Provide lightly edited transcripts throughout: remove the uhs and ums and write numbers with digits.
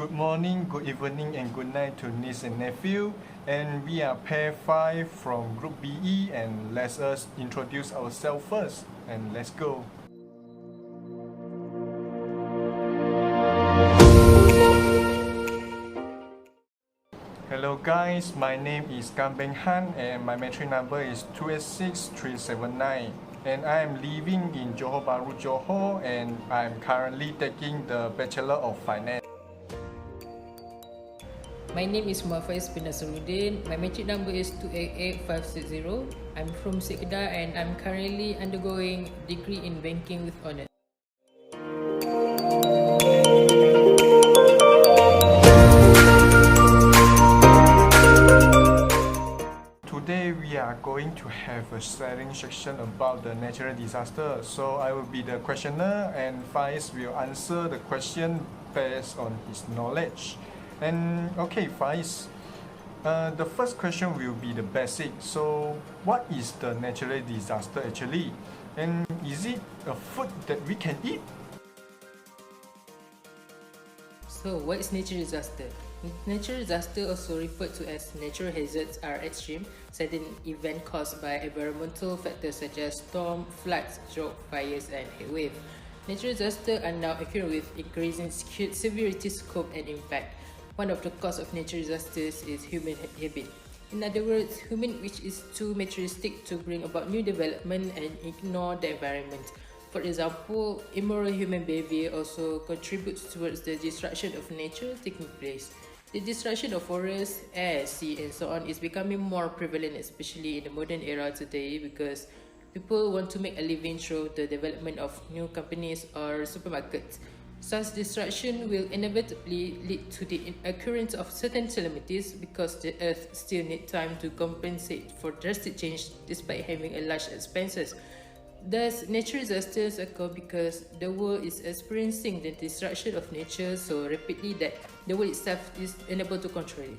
Good morning, good evening, and good night to niece and nephew. And we are pair 5 from Group BE, and let us introduce ourselves first. And let's go. Hello guys, my name is Beng and my metric number is 286379. And I am living in Johor Bahru, Johor, and I am currently taking the Bachelor of Finance. My name is FAIZ bin NASARUDDIN. My metric number is 288560. I'm from Kedah and I'm currently undergoing degree in banking with honours. Today we are going to have a sharing section about the natural disaster. So I will be the questioner and FAIZ will answer the question based on his knowledge. And okay, FAIZ, the first question will be the basic. So what is the natural disaster actually? And is it a food that we can eat? So what is natural disaster? Natural disaster, also referred to as natural hazards, are extreme, sudden events caused by environmental factors such as storm, floods, drought, fires, and heatwave. Natural disasters are now occurring with increasing severity, scope, and impact. One of the causes of natural disasters is human habit. In other words, human which is too materialistic to bring about new development and ignore the environment. For example, immoral human behavior also contributes towards the destruction of nature taking place. The destruction of forests, air, sea, and so on is becoming more prevalent, especially in the modern era today, because people want to make a living through the development of new companies or supermarkets. Such destruction will inevitably lead to the occurrence of certain calamities because the earth still needs time to compensate for drastic change despite having a large expenses. Thus, natural disasters occur because the world is experiencing the destruction of nature so rapidly that the world itself is unable to control it.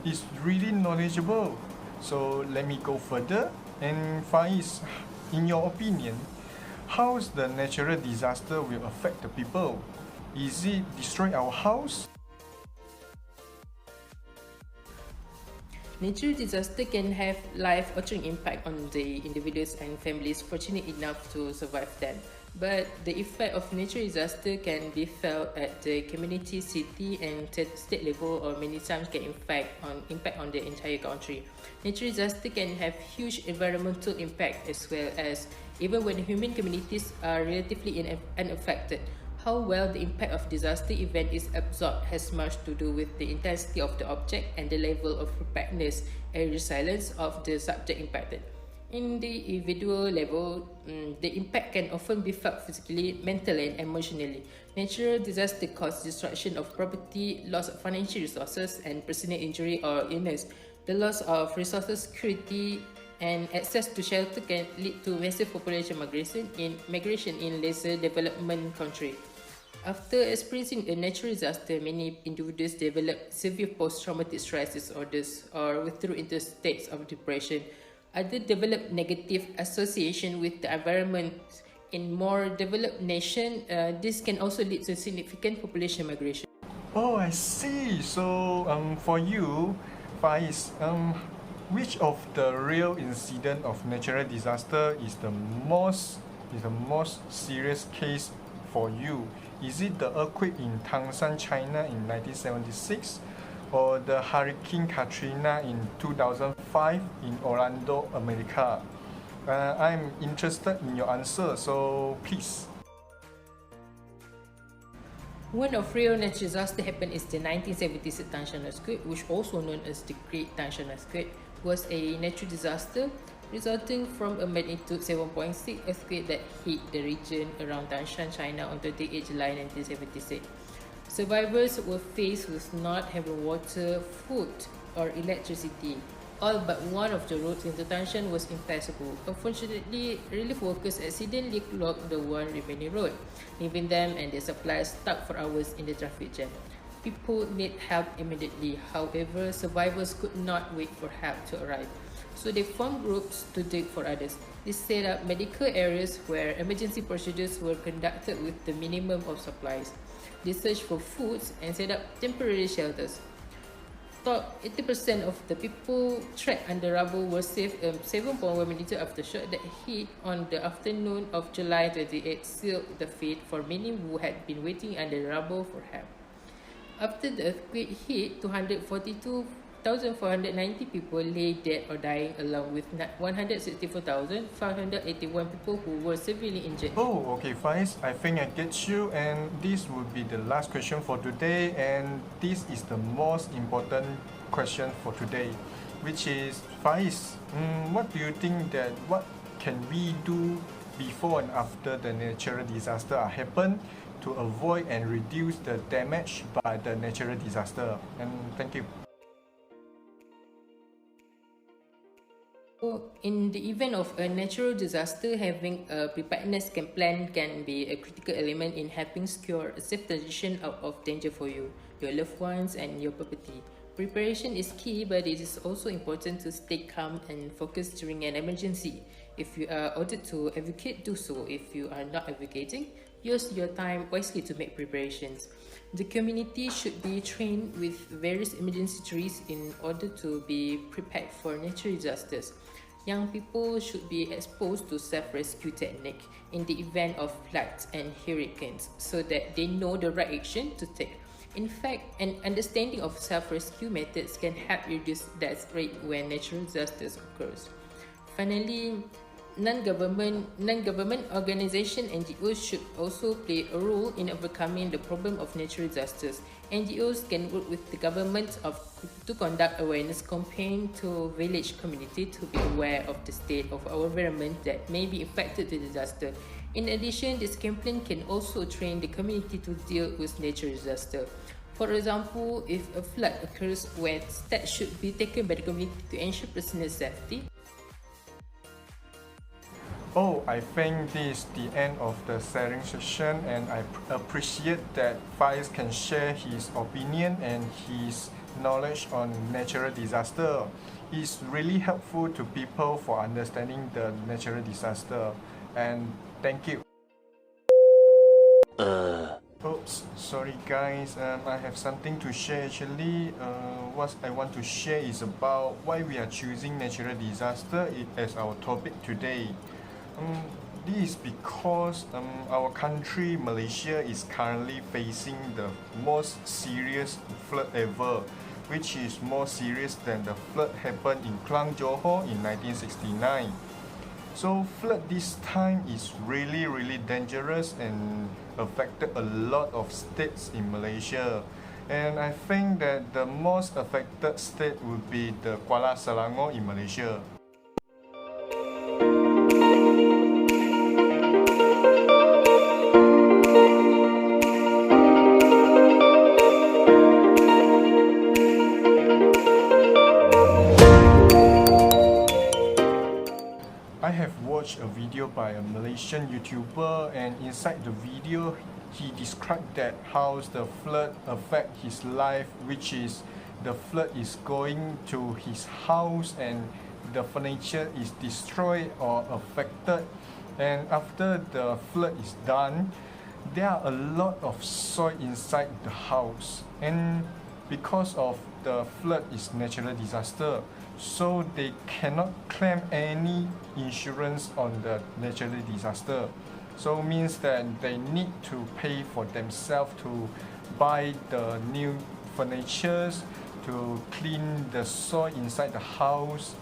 It's really knowledgeable. So let me go further. And FAIZ, in your opinion, how the natural disaster will affect the people? Is it destroy our house? Natural disaster can have life-altering impact on the individuals and families fortunate enough to survive them. But the effect of natural disaster can be felt at the community, city, and state level, or many times can impact on the entire country. Natural disaster can have huge environmental impact as well as even when human communities are relatively unaffected. How well the impact of disaster event is absorbed has much to do with the intensity of the object and the level of preparedness and resilience of the subject impacted. In the individual level, the impact can often be felt physically, mentally, and emotionally. Natural disaster cause destruction of property, loss of financial resources, and personal injury or illness. The loss of resources security and access to shelter can lead to massive population migration in lesser development countries. After experiencing a natural disaster, many individuals develop severe post-traumatic stress disorders or withdraw into states of depression. Others develop negative association with the environment. In more developed nations, this can also lead to significant population migration. Oh, I see. So, for you, FAIZ, which of the real incident of natural disaster is the most serious case for you? Is it the earthquake in Tangshan, China in 1976? Or the Hurricane Katrina in 2005 in Orlando, America? I'm interested in your answer, so please. One of real natural disaster happened is the 1976 Tangshan earthquake, which also known as the Great Tangshan earthquake, was a natural disaster resulting from a magnitude 7.6 earthquake that hit the region around Tangshan, China on 28 July 1976. Survivors were faced with not having water, food, or electricity. All but one of the roads into Tangshan was impassable. Unfortunately, relief workers accidentally clogged the one remaining road, leaving them and their supplies stuck for hours in the traffic jam. People need help immediately. However, survivors could not wait for help to arrive, so they formed groups to dig for others. They set up medical areas where emergency procedures were conducted with the minimum of supplies. They searched for foods and set up temporary shelters. Top 80% of the people trapped under rubble were saved. 7.1 minutes after shock that hit on the afternoon of July 28 sealed the fate for many who had been waiting under the rubble for help. After the earthquake hit, 242,490 people lay dead or dying, along with 164,581 people who were severely injured. Oh, okay, Faiz, I think I get you, and this will be the last question for today, and this is the most important question for today, which is, Faiz, what do you think that what can we do before and after the natural disaster happen to avoid and reduce the damage by the natural disaster? And thank you. In the event of a natural disaster, having a preparedness plan can be a critical element in helping secure a safe transition out of danger for you, your loved ones, and your property. Preparation is key, but it is also important to stay calm and focused during an emergency. If you are ordered to advocate, do so. If you are not advocating, use your time wisely to make preparations. The community should be trained with various emergency drills in order to be prepared for natural disasters. Young people should be exposed to self-rescue technique in the event of floods and hurricanes so that they know the right action to take. In fact, an understanding of self-rescue methods can help reduce death rate when natural disasters occurs. Finally, non-government organizations, NGOs, should also play a role in overcoming the problem of natural disasters. NGOs can work with the government to conduct awareness campaign to village community to be aware of the state of our environment that may be affected by disaster. In addition, this campaign can also train the community to deal with natural disaster. For example, if a flood occurs, where steps should be taken by the community to ensure personal safety. Oh, I think this is the end of the sharing session, and I appreciate that Faiz can share his opinion and his knowledge on natural disaster. It's really helpful to people for understanding the natural disaster, and thank you. Oops, sorry guys, I have something to share actually. What I want to share is about why we are choosing natural disaster as our topic today. This is because our country, Malaysia, is currently facing the most serious flood ever, which is more serious than the flood happened in Klang, Johor in 1969. So flood this time is really dangerous and affected a lot of states in Malaysia. And I think that the most affected state would be the Kuala Selangor in Malaysia. I have watched a video by a Malaysian YouTuber, and inside the video he described that how the flood affect his life, which is the flood is going to his house and the furniture is destroyed or affected, and after the flood is done, there are a lot of soil inside the house, and because of the flood is natural disaster, so they cannot claim any insurance on the natural disaster. So means that they need to pay for themselves to buy the new furnitures, to clean the soil inside the house.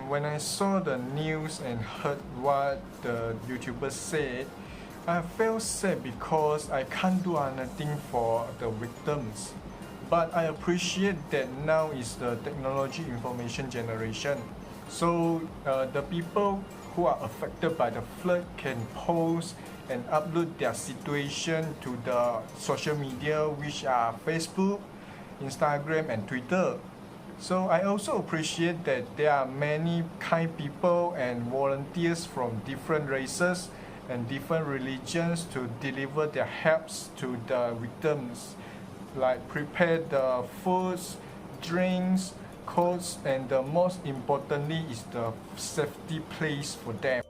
When I saw the news and heard what the YouTubers said, I felt sad because I can't do anything for the victims. But I appreciate that now is the technology information generation. So the people who are affected by the flood can post and upload their situation to the social media, which are Facebook, Instagram and Twitter. So I also appreciate that there are many kind people and volunteers from different races and different religions to deliver their helps to the victims, like prepare the foods, drinks, clothes, and the most importantly is the safety place for them.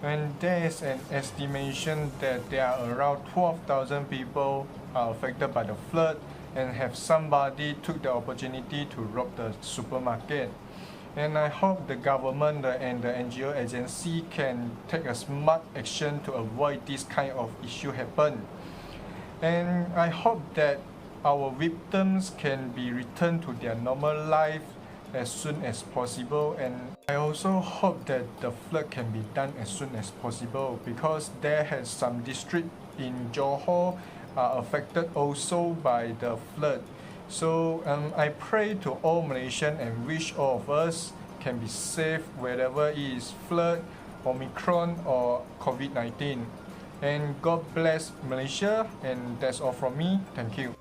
And there is an estimation that there are around 12,000 people are affected by the flood, and have somebody took the opportunity to rob the supermarket. And I hope the government and the NGO agency can take a smart action to avoid this kind of issue happen. And I hope that our victims can be returned to their normal life as soon as possible. And I also hope that the flood can be done as soon as possible, because there has some district in Johor are affected also by the flood. So I pray to all Malaysians and wish all of us can be safe wherever it is flood, Omicron or COVID-19. And God bless Malaysia, and that's all from me. Thank you.